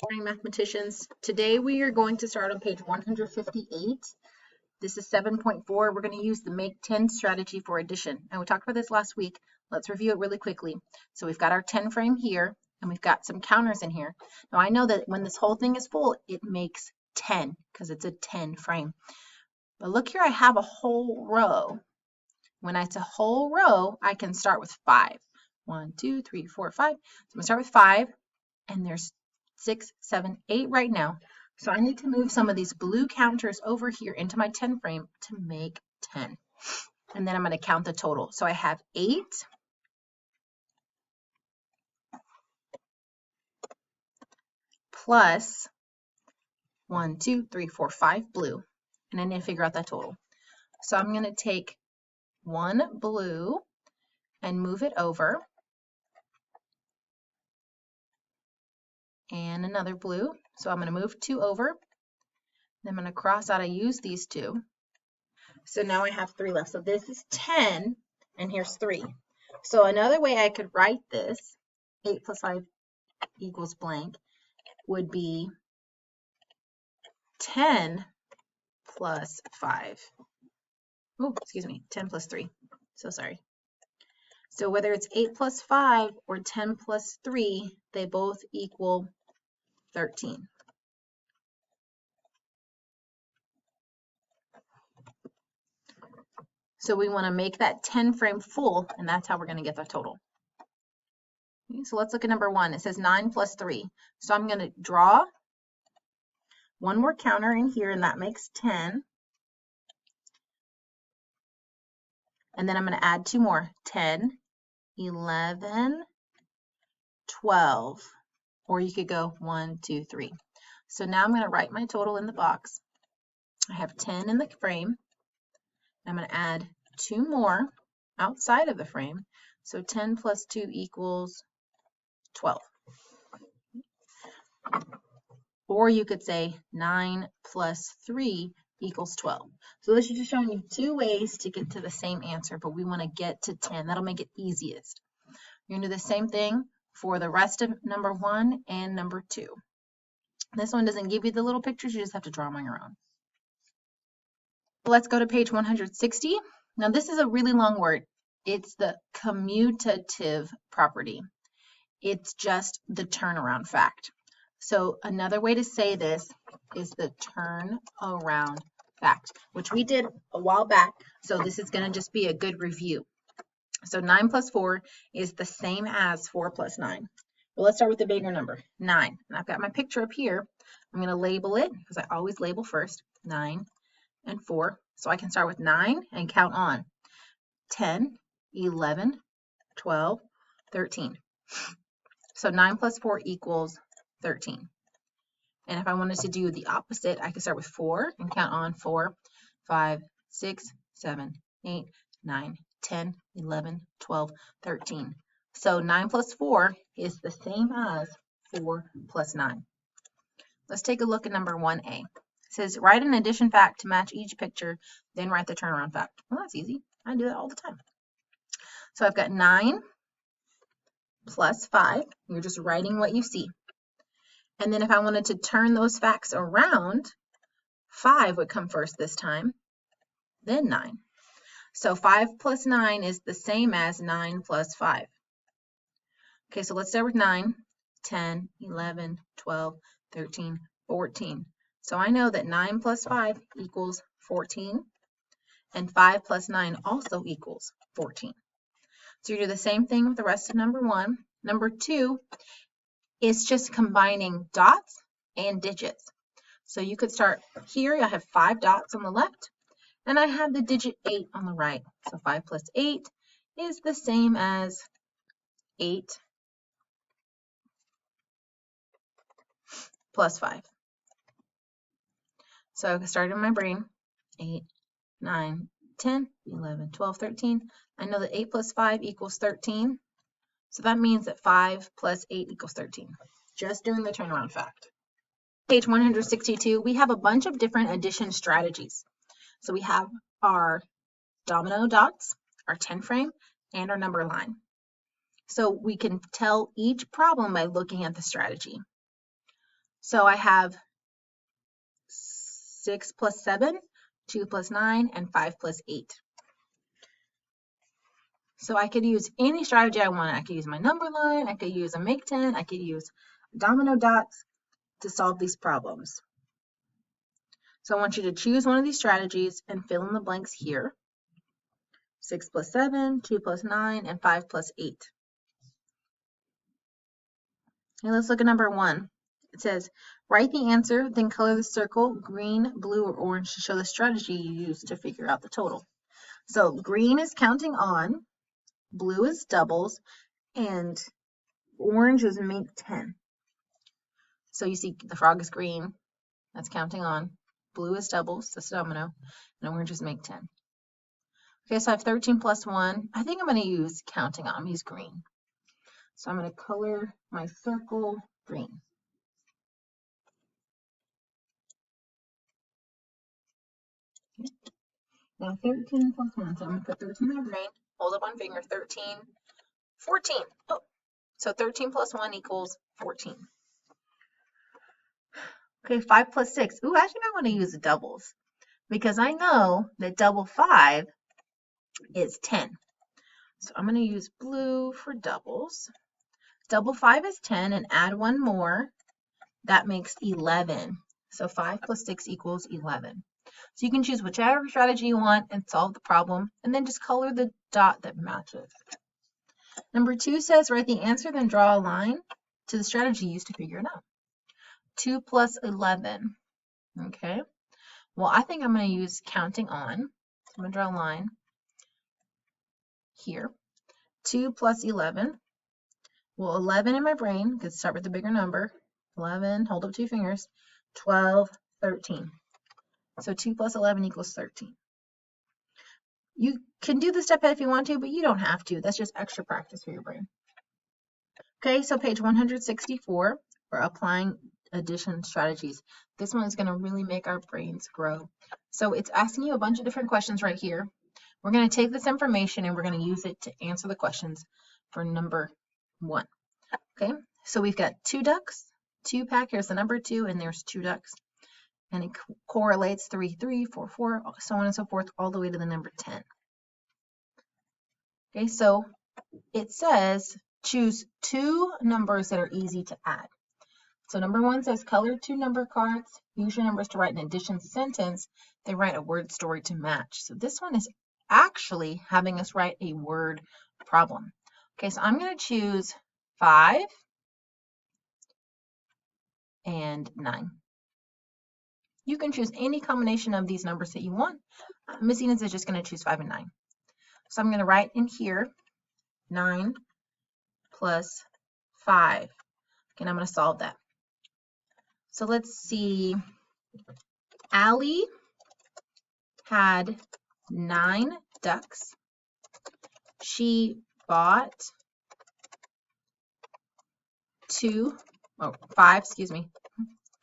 Morning, mathematicians. Today we are going to start on page 158. This is 7.4. We're going to use the make 10 strategy for addition. And we talked about this last week. Let's review it really quickly. So we've got our 10 frame here, and we've got some counters in here. Now I know that when this whole thing is full, it makes 10 because it's a 10 frame. But look here, I have a whole row. When it's a whole row, I can start with 5. 1, 2, 3, 4, 5. So I'm going to start with 5, and there's 6, 7, 8 right now. So I need to move some of these blue counters over here into my 10 frame to make 10. And then I'm going to count the total. So I have 8 plus 1, 2, 3, 4, 5 blue. And I need to figure out that total. So I'm going to take one blue and move it over. And another blue. So I'm going to move 2 over. Then I'm going to cross out, I use these 2. So now I have 3 left. So this is 10, and here's 3. So another way I could write this, 8 plus 5 equals blank, would be 10 plus 5. Oh, excuse me, 10 plus 3. So sorry. So whether it's 8 plus 5 or 10 plus 3, they both equal 13. So we want to make that 10 frame full, and that's how we're going to get the total. Okay, so let's look at number 1. It says 9 plus 3. So I'm going to draw one more counter in here, and that makes 10. And then I'm going to add 2 more, 10, 11, 12. Or you could go 1, 2, 3. So now I'm going to write my total in the box. I have 10 in the frame. I'm going to add 2 more outside of the frame. So 10 plus 2 equals 12. Or you could say 9 plus 3 equals 12. So this is just showing you 2 ways to get to the same answer, but we want to get to 10. That'll make it easiest. You're going to do the same thing for the rest of number 1 and number 2. This one doesn't give you the little pictures. You just have to draw them on your own. Let's go to page 160. Now this is a really long word. It's the commutative property. It's just the turnaround fact. So another way to say this is the turnaround fact, which we did a while back. So this is going to just be a good review. So 9 plus 4 is the same as 4 plus 9. Well, let's start with the bigger number, 9. And I've got my picture up here. I'm going to label it because I always label first, 9 and 4. So I can start with 9 and count on 10, 11, 12, 13. So 9 plus 4 equals 13. And if I wanted to do the opposite, I could start with 4 and count on 4, 5, 6, 7, 8, 9, 10, 11, 12, 13. So 9 plus 4 is the same as 4 plus 9. Let's take a look at number 1A. It says, write an addition fact to match each picture, then write the turnaround fact. Well, that's easy. I do that all the time. So I've got 9 plus 5. You're just writing what you see. And then if I wanted to turn those facts around, 5 would come first this time, then 9. So 5 plus 9 is the same as 9 plus 5. Okay, so let's start with 9, 10, 11, 12, 13, 14. So I know that 9 plus 5 equals 14, and 5 plus 9 also equals 14. So you do the same thing with the rest of number 1. Number 2 is just combining dots and digits. So you could start here. I have 5 dots on the left, and I have the digit 8 on the right. So 5 plus 8 is the same as 8 plus 5. So I started in my brain, 8, 9, 10, 11, 12, 13. I know that 8 plus 5 equals 13. So that means that 5 plus 8 equals 13. Just doing the turnaround fact. Page 162, we have a bunch of different addition strategies. So we have our domino dots, our 10 frame, and our number line. So we can tell each problem by looking at the strategy. So I have 6 plus 7, 2 plus 9, and 5 plus 8. So I could use any strategy I want. I could use my number line, I could use a make 10, I could use domino dots to solve these problems. So I want you to choose one of these strategies and fill in the blanks here. 6 plus 7, 2 plus 9, and 5 plus 8. Okay, let's look at number 1. It says, write the answer, then color the circle green, blue, or orange to show the strategy you used to figure out the total. So green is counting on, blue is doubles, and orange is make 10. So you see the frog is green, that's counting on. Blue is doubles, that's domino, and orange is make 10. Okay, so I have 13 plus 1. I think I'm going to use counting on. Use green. So I'm going to color my circle green. Okay. Now 13 plus 1. So I'm going to put 13 in my brain. Hold up one finger. 13, 14. Oh, so 13 plus 1 equals 14. Okay, 5 plus 6. Ooh, actually I want to use the doubles because I know that double 5 is 10. So I'm going to use blue for doubles. Double 5 is 10 and add one more. That makes 11. So 5 plus 6 equals 11. So you can choose whichever strategy you want and solve the problem, and then just color the dot that matches. Number 2 says write the answer, then draw a line to the strategy used to figure it out. 2 plus 11. Okay. Well, I think I'm going to use counting on. So I'm going to draw a line here. 2 plus 11. Well, 11 in my brain, because start with the bigger number. 11, hold up 2 fingers. 12, 13. So 2 plus 11 equals 13. You can do this step if you want to, but you don't have to. That's just extra practice for your brain. Okay, so page 164, we're applying addition strategies. This one is going to really make our brains grow. So it's asking you a bunch of different questions right here. We're going to take this information and we're going to use it to answer the questions for number 1. Okay, so we've got 2 ducks, 2 pack, here's the number 2, and there's 2 ducks. And it correlates 3, 3, 4, 4, so on and so forth, all the way to the number 10. Okay, so it says choose 2 numbers that are easy to add. So number 1 says color 2 number cards, use your numbers to write an addition sentence, then write a word story to match. So this one is actually having us write a word problem. Okay, so I'm going to choose 5 and 9. You can choose any combination of these numbers that you want. Miss Enos is just going to choose 5 and 9. So I'm going to write in here 9 plus 5. Okay, and I'm going to solve that. So let's see. Allie had 9 ducks. She bought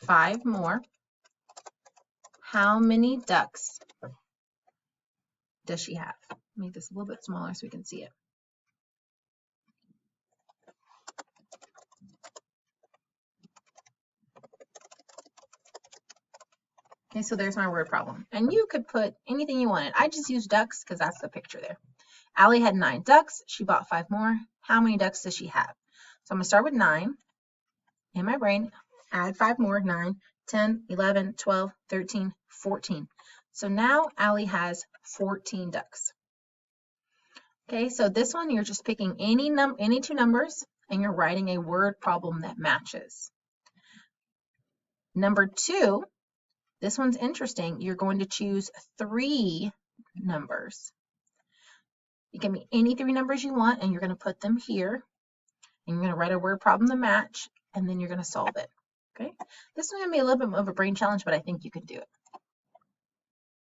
5 more. How many ducks does she have? Make this a little bit smaller so we can see it. Okay, so there's my word problem. And you could put anything you wanted. I just used ducks because that's the picture there. Allie had 9 ducks. She bought 5 more. How many ducks does she have? So I'm going to start with 9 in my brain. Add 5 more, 9, 10, 11, 12, 13, 14. So now Allie has 14 ducks. Okay, so this one you're just picking any 2 numbers and you're writing a word problem that matches. Number 2, this one's interesting. You're going to choose 3 numbers. It can be any 3 numbers you want, and you're going to put them here. And you're going to write a word problem to match, and then you're going to solve it. Okay? This is going to be a little bit of a brain challenge, but I think you can do it.